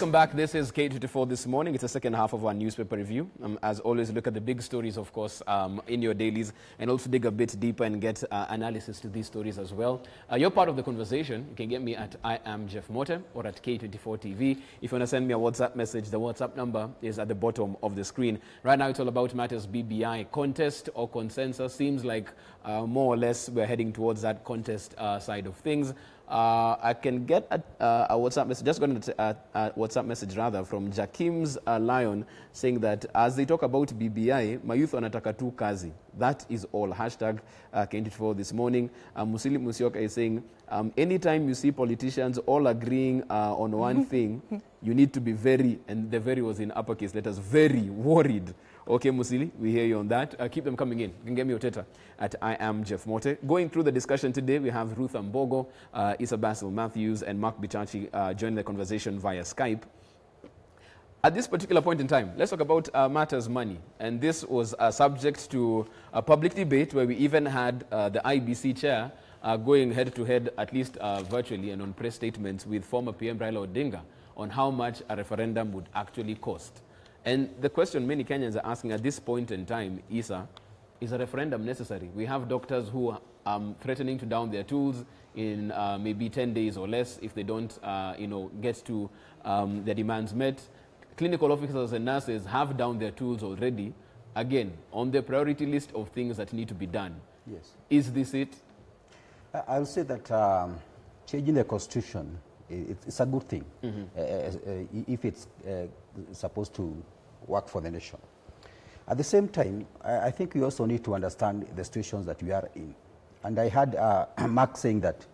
Welcome back. This is K24 This Morning. It's the second half of our newspaper review. As always, look at the big stories, of course, in your dailies, and also dig a bit deeper and get analysis to these stories as well. You're part of the conversation. You can get me at I am Jeff Mote or at K24 TV. If you want to send me a WhatsApp message, the WhatsApp number is at the bottom of the screen. Right now, it's all about matters BBI. Contest or consensus seems like more or less we're heading towards that contest side of things. I can get a WhatsApp message, just got a WhatsApp message rather from Jakim's Lion saying that as they talk about BBI, mayouth wanataka tu kazi. That is all. Hashtag K24 This Morning. Musili Musioka is saying, anytime you see politicians all agreeing on one thing, you need to be very, and the very was in uppercase letters, very worried. Okay, Musili, we hear you on that. Keep them coming in. You can get me your Twitter at I am Jeff Mote. Going through the discussion today, we have Ruth Ambogo, Issa Basil Matthews, and Mark Bichachi joining the conversation via Skype. At this particular point in time, let's talk about matters money. And this was subject to a public debate where we even had the IBC chair going head-to-head, at least virtually and on press statements with former PM Raila Odinga on how much a referendum would actually cost. And the question many Kenyans are asking at this point in time, Issa, is a referendum necessary? We have doctors who are threatening to down their tools in maybe 10 days or less if they don't, get to their demands met. Clinical officers and nurses have down their tools already, again, on the priority list of things that need to be done. Yes. Is this it? I will say that changing the constitution, it's a good thing if it's supposed to work for the nation. At the same time, I think we also need to understand the situations that we are in. And I had Mark saying that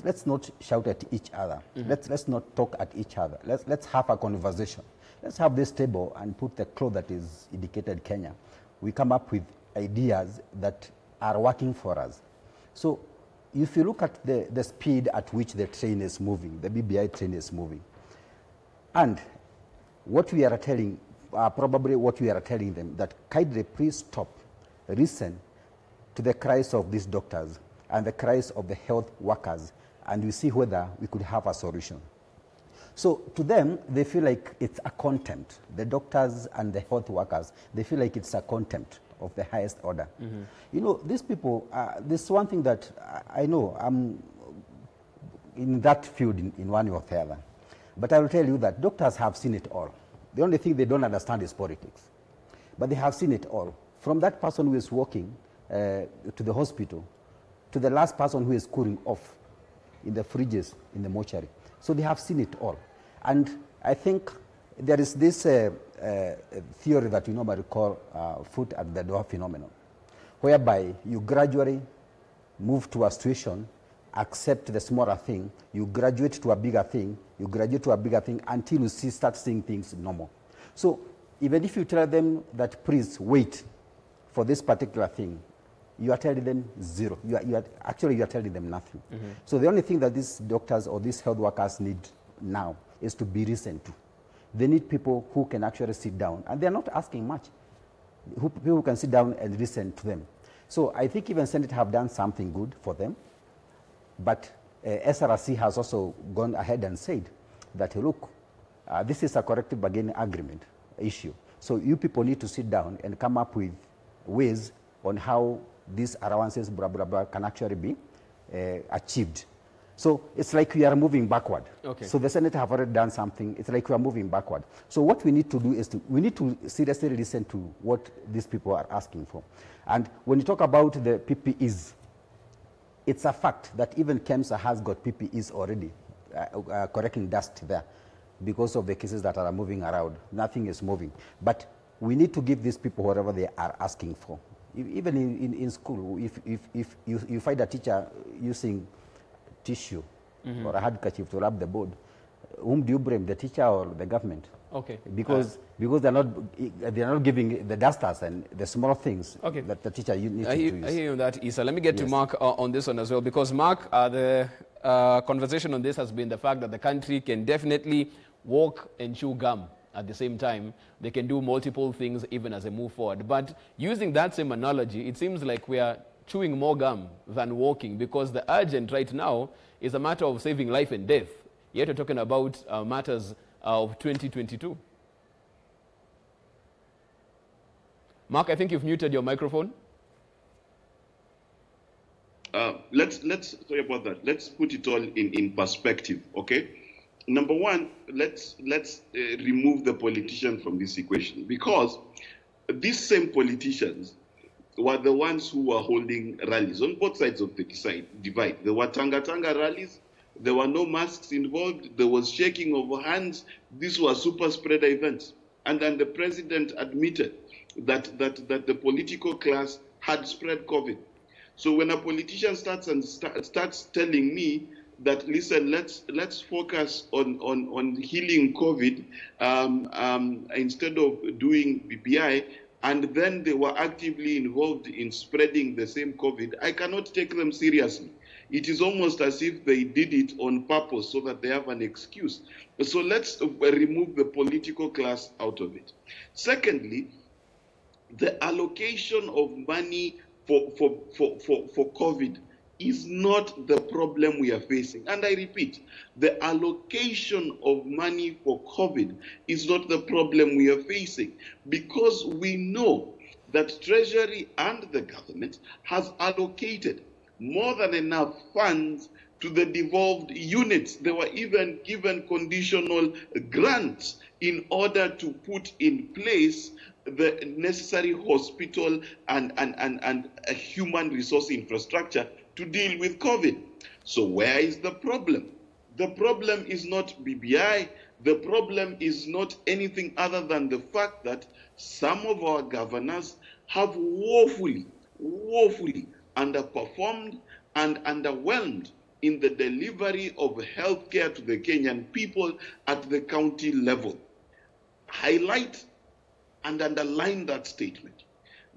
let's not shout at each other. Let's not talk at each other. Let's have a conversation. Let's have this table and put the cloth that is indicated Kenya. We come up with ideas that are working for us. So if you look at the speed at which the train is moving, the BBI train is moving, and what we are telling, probably what we are telling them, that kindly please stop, listen to the cries of these doctors and the cries of the health workers, and we see whether we could have a solution. So to them, they feel like it's a contempt. The doctors and the health workers, they feel like it's a contempt of the highest order. You know, these people, there's one thing that I know, I'm in that field in one way or the other. But I will tell you that doctors have seen it all. The only thing they don't understand is politics. But they have seen it all. From that person who is walking to the hospital, to the last person who is cooling off in the fridges, in the mortuary. So they have seen it all. And I think there is this theory that we normally call foot at the door phenomenon, whereby you gradually move to a situation, accept the smaller thing, you graduate to a bigger thing, you graduate to a bigger thing until you start seeing things normal. So even if you tell them that please wait for this particular thing, you are telling them zero. You are telling them nothing. So the only thing that these doctors or these health workers need now is to be listened to. They need people who can actually sit down, and they're not asking much. People who can sit down and listen to them. So I think even Senate have done something good for them, but SRC has also gone ahead and said that, look, this is a collective bargaining agreement issue. So you people need to sit down and come up with ways on how these allowances, blah, blah, blah, can actually be achieved. So it's like we are moving backward. So the Senate have already done something. It's like we are moving backward. So what we need to do is we need to seriously listen to what these people are asking for. And when you talk about the PPEs, it's a fact that even KEMSA has got PPEs already collecting dust there because of the cases that are moving around. Nothing is moving. But we need to give these people whatever they are asking for. Even in school, if you find a teacher using tissue or a handkerchief to rub the board, whom do you blame, the teacher or the government? Because they're not giving the dusters and the small things that the teacher needs to use. I hear you on that, Issa. Let me get to Mark on this one as well, because Mark, the conversation on this has been the fact that the country can definitely walk and chew gum at the same time. They can do multiple things even as they move forward. But using that same analogy, it seems like we are chewing more gum than walking, because the urgent right now is a matter of saving life and death. Yet we're talking about matters of 2022. Mark, I think you've muted your microphone. Sorry about that. Let's put it all in perspective, okay? Number one, let's remove the politician from this equation, because these same politicians were the ones who were holding rallies on both sides of the divide. There were Tanga rallies. There were no masks involved. There was shaking of hands. These were super spreader events. And then the president admitted that the political class had spread COVID. So when a politician starts telling me that, listen, let's focus on healing COVID instead of doing BBI, and then they were actively involved in spreading the same COVID, I cannot take them seriously. It is almost as if they did it on purpose so that they have an excuse. So let's remove the political class out of it. Secondly, the allocation of money for COVID is not the problem we are facing. And I repeat, the allocation of money for COVID is not the problem we are facing, because we know that Treasury and the government has allocated more than enough funds to the devolved units. They were even given conditional grants in order to put in place the necessary hospital and human resource infrastructure to deal with COVID. So where is the problem? The problem is not BBI. The problem is not anything other than the fact that some of our governors have woefully underperformed and underwhelmed in the delivery of healthcare to the Kenyan people at the county level. Highlight and underline that statement.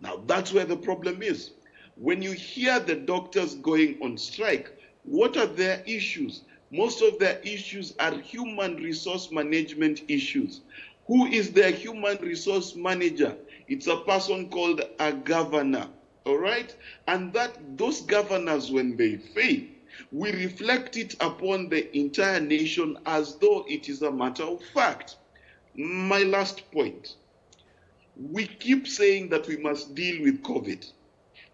Now, that's where the problem is. When you hear the doctors going on strike, what are their issues? Most of their issues are human resource management issues. Who is their human resource manager? It's a person called a governor, all right? And those governors, when they fail, we reflect it upon the entire nation as though it is a matter of fact. My last point. We keep saying that we must deal with COVID.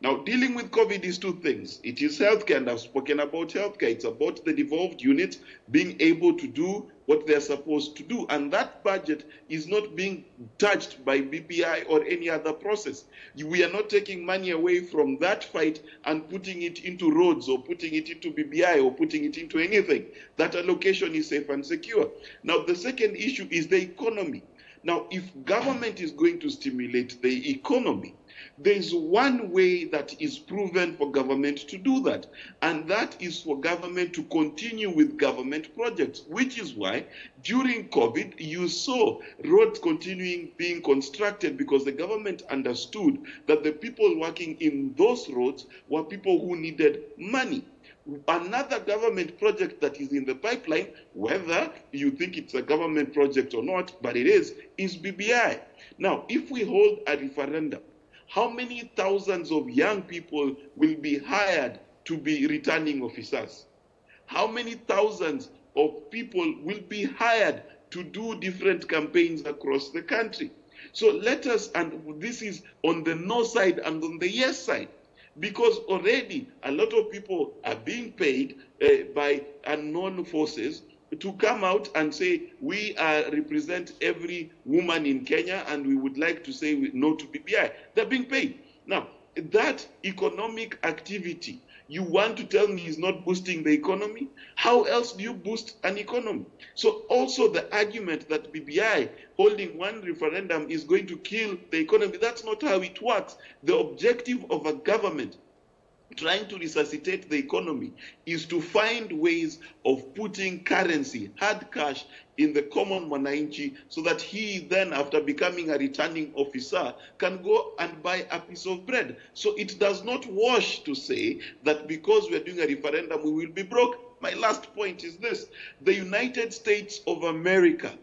Now, dealing with COVID is two things. It is healthcare, and I've spoken about healthcare. It's about the devolved units being able to do what they're supposed to do. And that budget is not being touched by BPI or any other process. We are not taking money away from that fight and putting it into roads or putting it into BBI or putting it into anything. That allocation is safe and secure. Now, the second issue is the economy. Now, if government is going to stimulate the economy, there is one way that is proven for government to do that, and that is for government to continue with government projects, which is why during COVID you saw roads continuing being constructed, because the government understood that the people working in those roads were people who needed money. Another government project that is in the pipeline, whether you think it's a government project or not, but it is BBI. Now, if we hold a referendum, how many thousands of young people will be hired to be returning officers? How many thousands of people will be hired to do different campaigns across the country? So let us, and this is on the no side and on the yes side, because already a lot of people are being paid by unknown forces to come out and say, we represent every woman in Kenya and we would like to say no to BBI. They're being paid. Now, that economic activity, you want to tell me is not boosting the economy? How else do you boost an economy? So also the argument that BBI holding one referendum is going to kill the economy, that's not how it works. The objective of a government trying to resuscitate the economy is to find ways of putting currency, hard cash, in the common mwananchi, so that he then, after becoming a returning officer, can go and buy a piece of bread. So it does not wash to say that because we're doing a referendum, we will be broke. My last point is this. The United States of America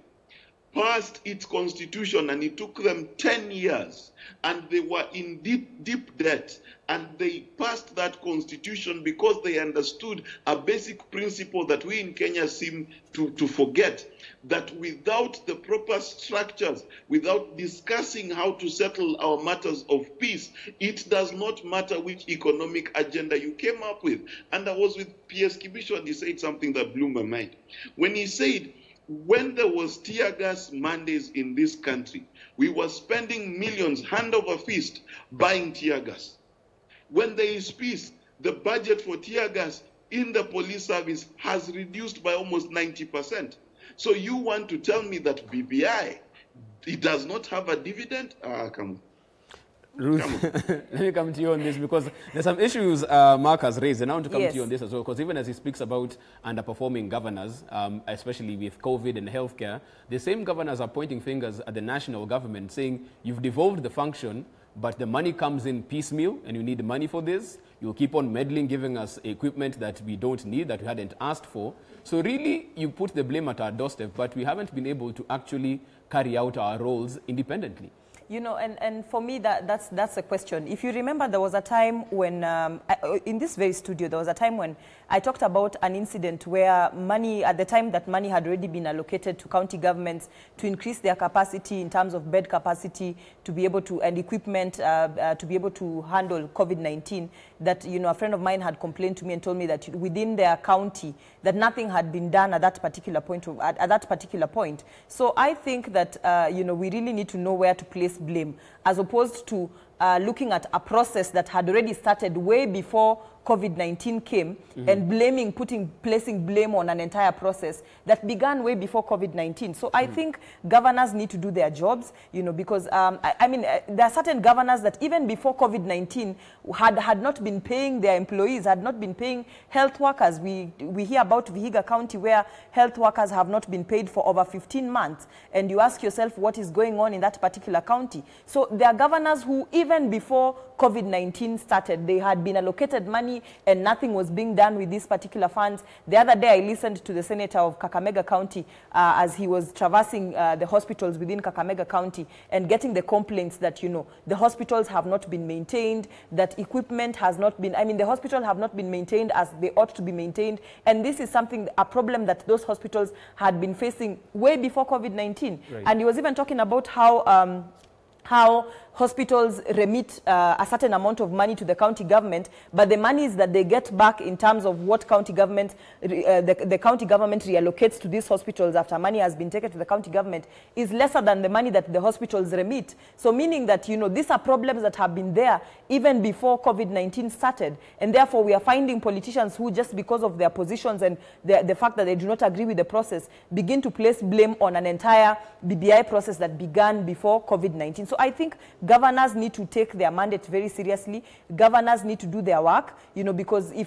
passed its constitution, and it took them 10 years, and they were in deep debt, and they passed that constitution because they understood a basic principle that we in Kenya seem to forget, that without the proper structures, without discussing how to settle our matters of peace, it does not matter which economic agenda you came up with. And I was with P.S. Kibisho, and he said something that blew my mind. When he said, when there was tear gas mandates in this country, we were spending millions, hand over fist, buying tear gas. When there is peace, the budget for tear gas in the police service has reduced by almost 90%. So you want to tell me that BBI, it does not have a dividend? Come on. Ruth, let me come to you on this, because there's some issues Mark has raised, and I want to come to you on this as well, because even as he speaks about underperforming governors, especially with COVID and healthcare, the same governors are pointing fingers at the national government, saying you've devolved the function, but the money comes in piecemeal, and you need money for this. You'll keep on meddling, giving us equipment that we don't need, that we hadn't asked for. So really, you put the blame at our doorstep, but we haven't been able to actually carry out our roles independently. You know, and for me, that's a question. If you remember, there was a time when, in this very studio, there was a time when I talked about an incident where money, at the time that money had already been allocated to county governments to increase their capacity in terms of bed capacity, to be able to, and equipment to be able to handle COVID-19, that, you know, a friend of mine had complained to me and told me that within their county, that nothing had been done at that particular point. So I think that, you know, we really need to know where to place blame, as opposed to looking at a process that had already started way before COVID-19 came, and placing blame on an entire process that began way before COVID-19. So I think governors need to do their jobs, you know, because I mean, there are certain governors that even before COVID-19 had not been paying their employees, had not been paying health workers. We hear about Vihiga County, where health workers have not been paid for over 15 months. And you ask yourself what is going on in that particular county. So there are governors who, even before COVID-19 started, they had been allocated money and nothing was being done with these particular funds. The other day, I listened to the senator of Kakamega County as he was traversing the hospitals within Kakamega County and getting the complaints that, you know, the hospitals have not been maintained, that equipment has not been, I mean, the hospitals have not been maintained as they ought to be maintained. And this is something, a problem that those hospitals had been facing way before COVID-19. Right. And he was even talking about how hospitals remit a certain amount of money to the county government, but the monies that they get back in terms of what county government, the county government reallocates to these hospitals after money has been taken to the county government is lesser than the money that the hospitals remit. So meaning that, you know, these are problems that have been there even before COVID-19 started. And therefore, we are finding politicians who, just because of their positions and the fact that they do not agree with the process, begin to place blame on an entire BBI process that began before COVID-19. So I think governors need to take their mandate very seriously. Governors need to do their work, you know, because I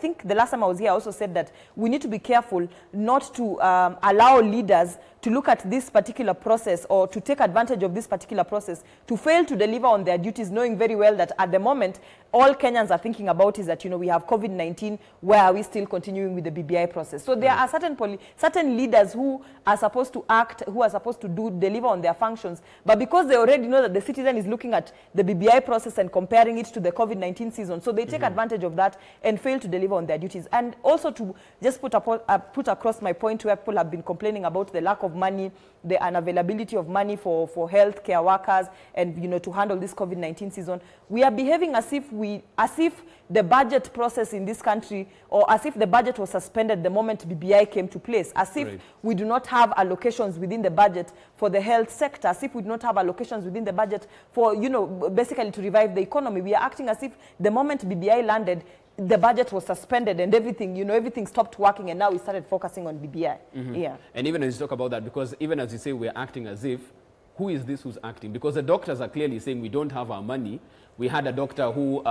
think the last time I was here, I also said that we need to be careful not to allow leaders to look at this particular process or to take advantage of this particular process to fail to deliver on their duties, knowing very well that at the moment, all Kenyans are thinking about is that, you know, we have COVID-19, where are we still continuing with the BBI process? So there are certain leaders who are supposed to act, who are supposed to deliver on their functions, but because they already know that the citizen is looking at the BBI process and comparing it to the COVID-19 season, so they take advantage of that and fail to deliver on their duties. And also to just put across my point, where people have been complaining about the lack of money, the unavailability of money for health care workers, and, you know, to handle this COVID-19 season, we are behaving as if the budget process in this country, or as if the budget was suspended the moment BBI came to place, as if we do not have allocations within the budget for the health sector, as if we do not have allocations within the budget for, you know, basically to revive the economy. We are acting as if the moment BBI landed, the budget was suspended and everything, you know, everything stopped working, and now we started focusing on BBI. Yeah. And even as you talk about that, because even as you say, we're acting as if, who is this who's acting? Because the doctors are clearly saying we don't have our money. We had a doctor who,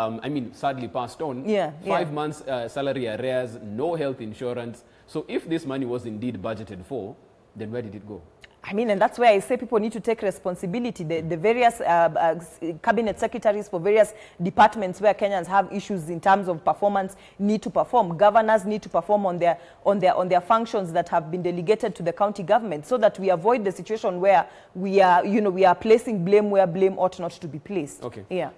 sadly passed on. 5 months salary arrears, no health insurance. So if this money was indeed budgeted for, then where did it go? I mean, and that's where I say people need to take responsibility. The various cabinet secretaries for various departments where Kenyans have issues in terms of performance need to perform. Governors need to perform on their functions that have been delegated to the county government, so that we avoid the situation where we are placing blame where blame ought not to be placed. Okay. Yeah.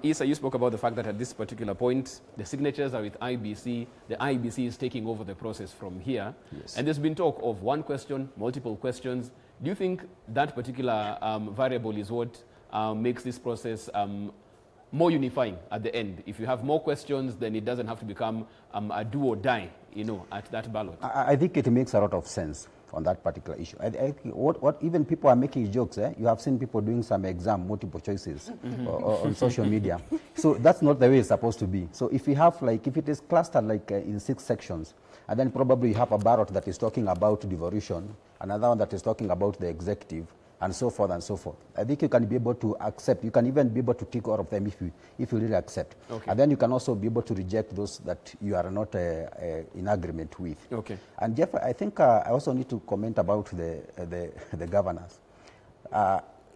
Isa, you spoke about the fact that at this particular point, the signatures are with IBC. The IBC is taking over the process from here. Yes. And there's been talk of one question, multiple questions. Do you think that particular variable is what makes this process more unifying at the end? If you have more questions, then it doesn't have to become a do or die, at that ballot. I think it makes a lot of sense on that particular issue. I think what even people are making jokes. You have seen people doing some exam multiple choices on social media. So that's not the way it's supposed to be. So if you have if it is clustered in 6 sections, and then probably you have a ballot that is talking about devolution, another one that is talking about the executive, and so forth and so forth. I think you can be able to accept. You can even be able to tick all of them if you really accept. Okay. And then you can also be able to reject those that you are not in agreement with. Okay. And Jeff, I think I also need to comment about the governors.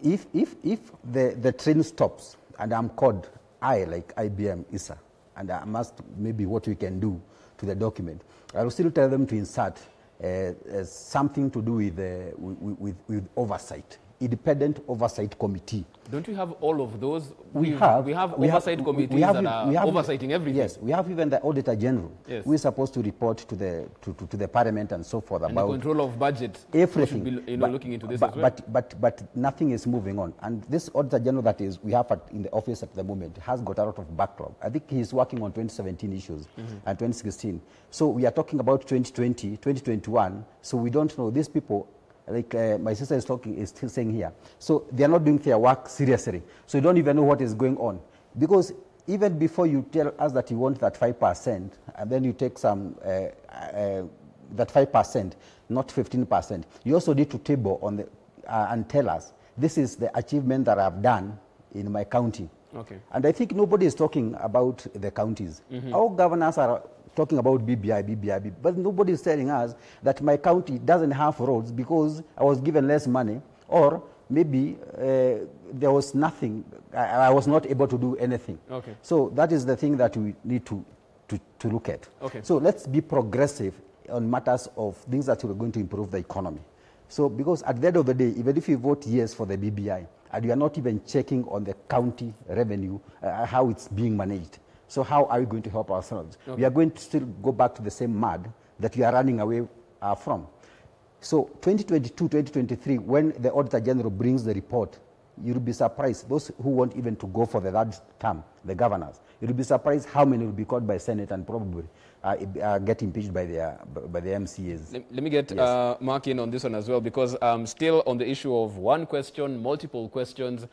If the train stops and I'm called, like IBM ISA, and I must maybe what we can do to the document, I will still tell them to insert something to do with oversight, independent oversight committee. Don't we have all of those? We have oversight committees that are oversighting everything. Yes, we have even the Auditor General. Yes. Who is supposed to report to the Parliament and so forth and about the control of budget. everything. Should be, looking into this as well. But nothing is moving on. And this Auditor General that we have in the office at the moment has got a lot of backlog. I think he's working on 2017 issues and 2016. So we are talking about 2020, 2021. So we don't know. These people, my sister is still saying here. So they are not doing their work seriously. So you don't even know what is going on. Because even before you tell us that you want that 5%, and then you take some, that 5%, not 15%, you also need to table on and tell us, this is the achievement that I've done in my county. Okay. And I think nobody is talking about the counties. Our governors are talking about BBI, but nobody is telling us that my county doesn't have roads because I was given less money, or maybe there was nothing, I was not able to do anything. Okay. So that is the thing that we need to look at. Okay. So let's be progressive on matters of things that are going to improve the economy. So because at the end of the day, even if you vote yes for the BBI, and you are not even checking on the county revenue, how it's being managed. So how are we going to help ourselves? Okay. We are going to still go back to the same mud that we are running away from. So 2022, 2023, when the Auditor General brings the report, you'll be surprised. Those who want even to go for the third term, the governors, you'll be surprised how many will be caught by Senate and probably get impeached by the MCAs. Let me get Mark in on this one as well, because still on the issue of one question, multiple questions.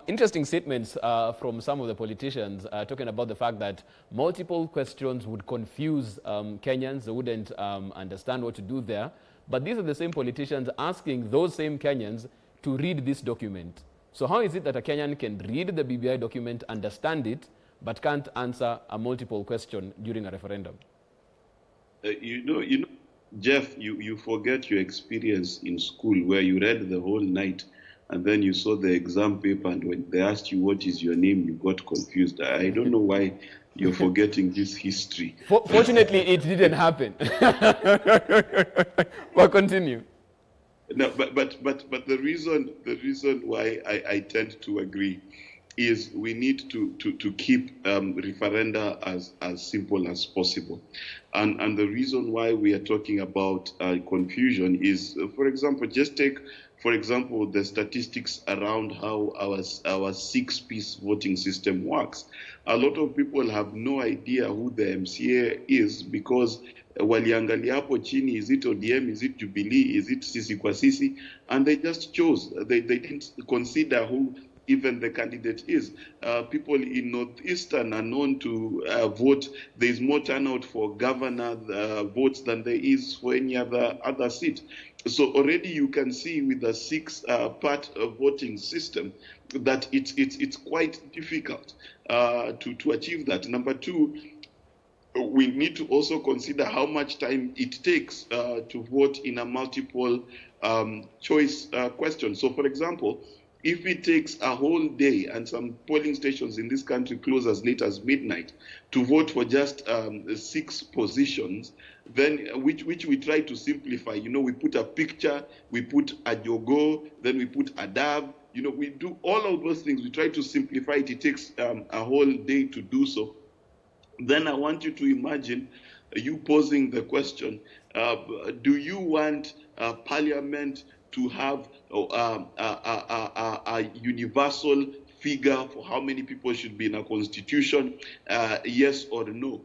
Interesting statements from some of the politicians talking about the fact that multiple questions would confuse Kenyans. They wouldn't understand what to do there. But these are the same politicians asking those same Kenyans to read this document. So how is it that a Kenyan can read the BBI document, understand it, but can't answer a multiple question during a referendum? Jeff, you forget your experience in school where you read the whole night and then you saw the exam paper, and when they asked you what is your name, you got confused. I don't know why you're forgetting this history. Fortunately, it didn't happen. But continue. No, but the reason why I tend to agree is we need to keep referenda as simple as possible. And the reason why we are talking about confusion is, for example, just take, for example, the statistics around how our 6-piece voting system works. A lot of people have no idea who the MCA is because waliangalia hapo chini, is it ODM, is it Jubilee, is it Sisi kwa Sisi, and they just chose. They didn't consider who even the candidate is. People in Northeastern are known to vote. There is more turnout for governor votes than there is for any other seat. So already you can see with the 6-part voting system that it's quite difficult to achieve that. Number two, we need to also consider how much time it takes to vote in a multiple choice question. So, for example, if it takes a whole day, and some polling stations in this country close as late as midnight, to vote for just 6 positions, then which we try to simplify. You know, we put a picture, we put a jogo, then we put a dab. You know, we do all of those things. We try to simplify it. It takes a whole day to do so. Then I want you to imagine you posing the question, do you want Parliament to have a universal figure for how many people should be in a constitution, yes or no?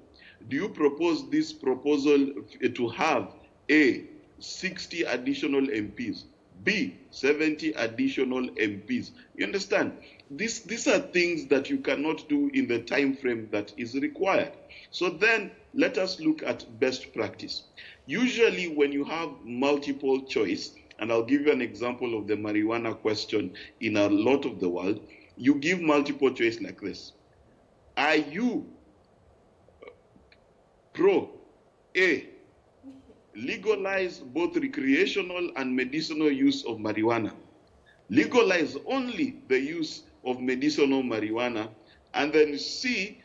Do you propose this proposal to have A, 60 additional MPs, B, 70 additional MPs? You understand? These are things that you cannot do in the time frame that is required. So then let us look at best practice. Usually when you have multiple choice, and I'll give you an example of the marijuana question in a lot of the world, you give multiple choice like this. Are you pro A, legalize both recreational and medicinal use of marijuana, legalize only the use of medicinal marijuana, and then C,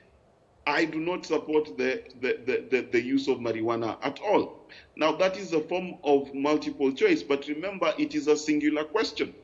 I do not support the use of marijuana at all? Now, that is a form of multiple choice, but remember, it is a singular question.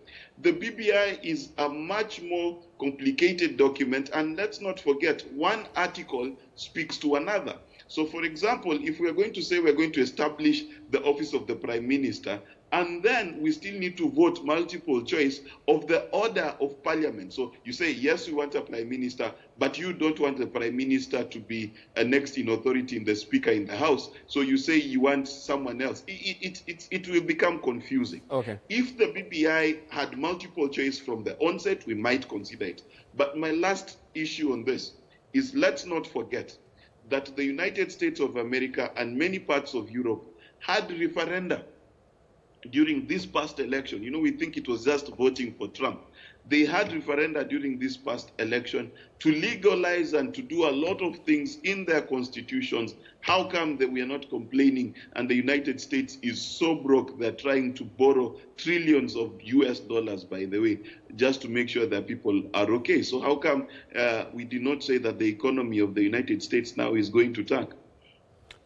The BBI is a much more complicated document, and let's not forget, one article speaks to another. So, for example, if we are going to say we're going to establish the office of the Prime Minister, and then we still need to vote multiple choice of the order of Parliament. So you say, yes, we want a Prime Minister, but you don't want the Prime Minister to be a next in authority in the Speaker in the House. So you say you want someone else. It will become confusing. Okay. If the BBI had multiple choice from the onset, we might consider it. But my last issue on this is, let's not forget that the United States of America and many parts of Europe had referenda during this past election. You know, we think it was just voting for Trump. They had referenda during this past election to legalize and to do a lot of things in their constitutions. How come that we are not complaining, and the United States is so broke they're trying to borrow trillions of US dollars, by the way, just to make sure that people are okay? So how come we do not say that the economy of the United States now is going to tank?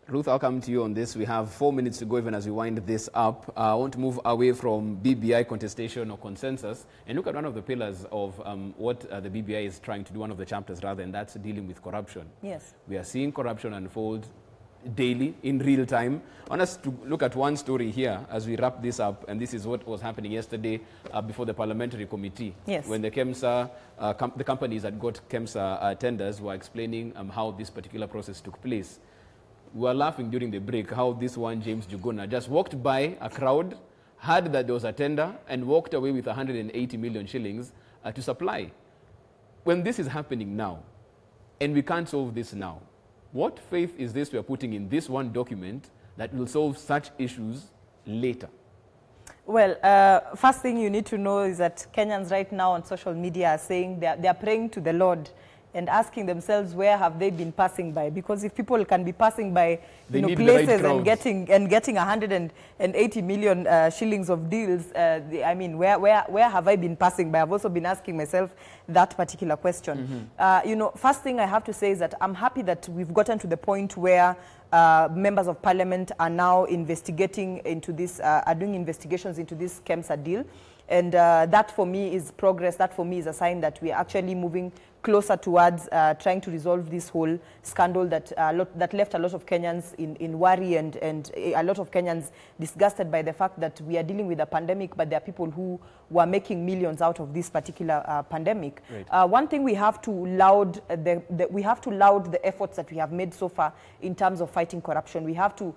Ruth, I'll come to you on this. We have 4 minutes to go even as we wind this up. I want to move away from BBI contestation or consensus and look at one of the pillars of what the BBI is trying to do, one of the chapters rather, and that's dealing with corruption. Yes. We are seeing corruption unfold daily, in real time. I want us to look at one story here as we wrap this up, and this is what was happening yesterday before the parliamentary committee. Yes. When the KEMSA, the companies that got KEMSA tenders were explaining how this particular process took place. We were laughing during the break how this one, James Juguna, just walked by a crowd, heard that there was a tender, and walked away with 180 million shillings to supply. When this is happening now, and we can't solve this now, what faith is this we are putting in this one document that will solve such issues later? Well, first thing you need to know is that Kenyans right now on social media are saying they are praying to the Lord and asking themselves where have they been passing by, because if people can be passing by places and getting 180 million shillings of deals, I mean, where have I been passing by? I've also been asking myself that particular question. First thing I have to say is that I'm happy that we've gotten to the point where members of parliament are now investigating into this, are doing investigations into this KEMSA deal. And that for me is progress. That for me is a sign that we're actually moving closer towards trying to resolve this whole scandal that that left a lot of Kenyans in worry and a lot of Kenyans disgusted by the fact that we are dealing with a pandemic, but there are people who were making millions out of this particular pandemic. Right. One thing we have to laud the efforts that we have made so far in terms of fighting corruption. We have to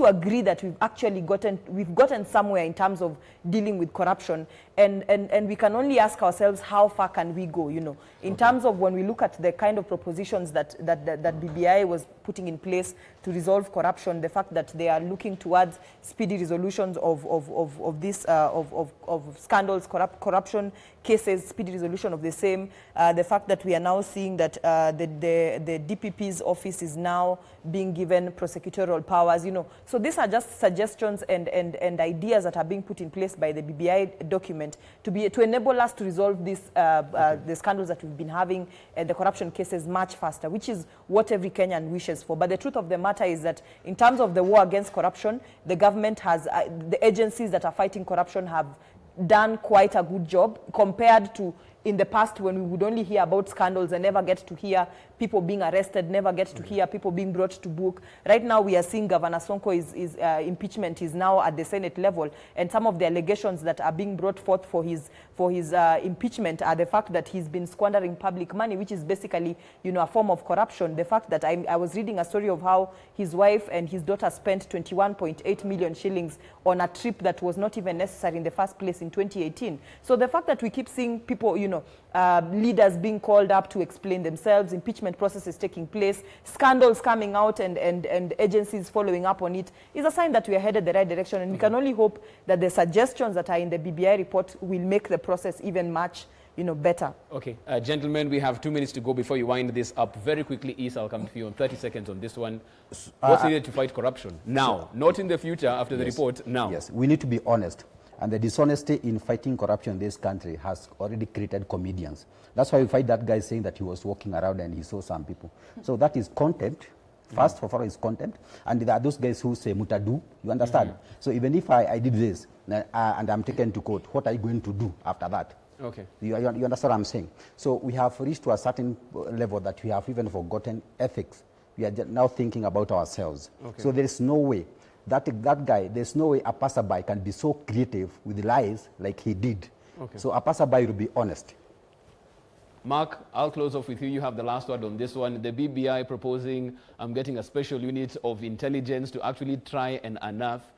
agree that we've actually gotten somewhere in terms of dealing with corruption, and we can only ask ourselves how far can we go, in terms terms of when we look at the kind of propositions that BBI was putting in place to resolve corruption, the fact that they are looking towards speedy resolutions of scandals, corruption cases, speedy resolution of the same, the fact that we are now seeing that the DPP's office is now being given prosecutorial powers, you know. So these are just suggestions and ideas that are being put in place by the BBI document to enable us to resolve these the scandals that we've been having and the corruption cases much faster, which is what every Kenyan wishes for. But the truth of the matter is that in terms of the war against corruption, the government has, the agencies that are fighting corruption have done quite a good job compared to in the past when we would only hear about scandals and never get to hear people being arrested, never get to hear people being brought to book. Right now we are seeing Governor Sonko's impeachment is now at the Senate level, and some of the allegations that are being brought forth for his impeachment are the fact that he's been squandering public money, which is basically, you know, a form of corruption. The fact that I was reading a story of how his wife and his daughter spent 21.8 million shillings on a trip that was not even necessary in the first place in 2018. So the fact that we keep seeing people, you know, leaders being called up to explain themselves, impeachment processes taking place, scandals coming out and agencies following up on it is a sign that we are headed the right direction. And we can only hope that the suggestions that are in the BBI report will make the process even much, you know, better. Okay, gentlemen, we have 2 minutes to go before you wind this up. Very quickly, Issa, I'll come to you on 30 seconds on this one. What's needed to fight corruption? Now, not in the future after the report, now. Yes, we need to be honest. And the dishonesty in fighting corruption in this country has already created comedians. That's why we find that guy saying that he was walking around and he saw some people. So that is contempt. First of all, is contempt. And there are those guys who say, mutadu, you understand? So even if I did this and I'm taken to court, what are you going to do after that? Okay. You understand what I'm saying? So we have reached to a certain level that we have even forgotten ethics. We are now thinking about ourselves. Okay. So there is no way. That guy, there's no way a passerby can be so creative with lies like he did. Okay. So a passerby will be honest. Mark, I'll close off with you. You have the last word on this one. The BBI proposing getting a special unit of intelligence to actually try and unearth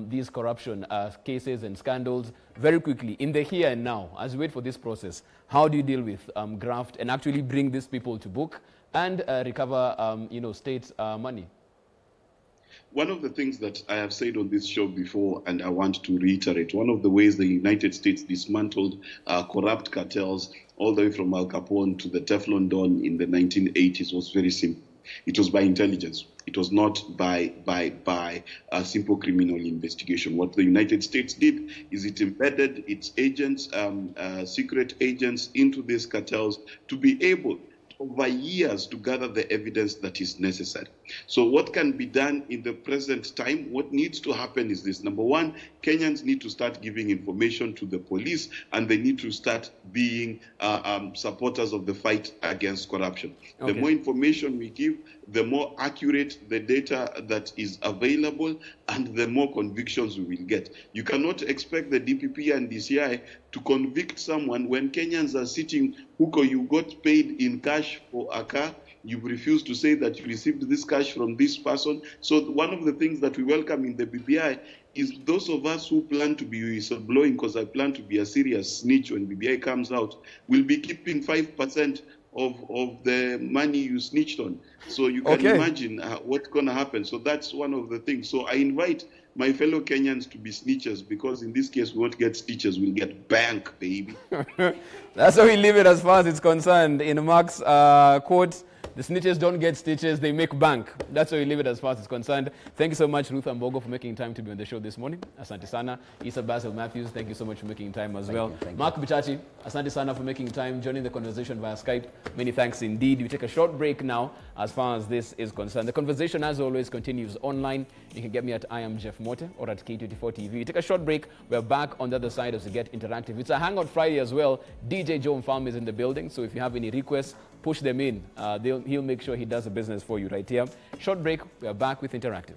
these corruption cases and scandals very quickly in the here and now. As we wait for this process, how do you deal with graft and actually bring these people to book and recover state money? One of the things that I have said on this show before, and I want to reiterate, one of the ways the United States dismantled corrupt cartels all the way from Al Capone to the Teflon Don in the 1980s was very simple. It was by intelligence. It was not by a simple criminal investigation. What the United States did is it embedded its agents, secret agents, into these cartels to be able over years to gather the evidence that is necessary. So what can be done in the present time? What needs to happen is this. Number one, Kenyans need to start giving information to the police, and they need to start being supporters of the fight against corruption. Okay. The more information we give, the more accurate the data that is available, and the more convictions we will get. You cannot expect the DPP and DCI to convict someone when Kenyans are sitting, Huko, you got paid in cash for a car, you've refused to say that you received this cash from this person. So one of the things that we welcome in the BBI is those of us who plan to be whistleblowing, because I plan to be a serious snitch when BBI comes out, will be keeping 5% of the money you snitched on. So you can imagine what's going to happen. So that's one of the things. So I invite my fellow Kenyans to be snitchers, because in this case, we won't get stitches, we'll get bank, baby. That's how we leave it as far as it's concerned. In Mark's quote, the snitches don't get stitches, they make bank. That's how we leave it as far as it's concerned. Thank you so much, Ruth Ambogo, for making time to be on the show this morning. Asante sana. Issa Basil Matthews, thank you so much for making time as well. Mark Bichachi, asante sana for making time, joining the conversation via Skype. Many thanks indeed. We take a short break now as far as this is concerned. The conversation, as always, continues online. You can get me at I am Jeff Mote or at K24 TV. We take a short break. We're back on the other side as we get interactive. It's a Hangout Friday as well. DJ Joe Mfalme is in the building, so if you have any requests, push them in. He'll make sure he does the business for you right here. Short break. We are back with Interactive.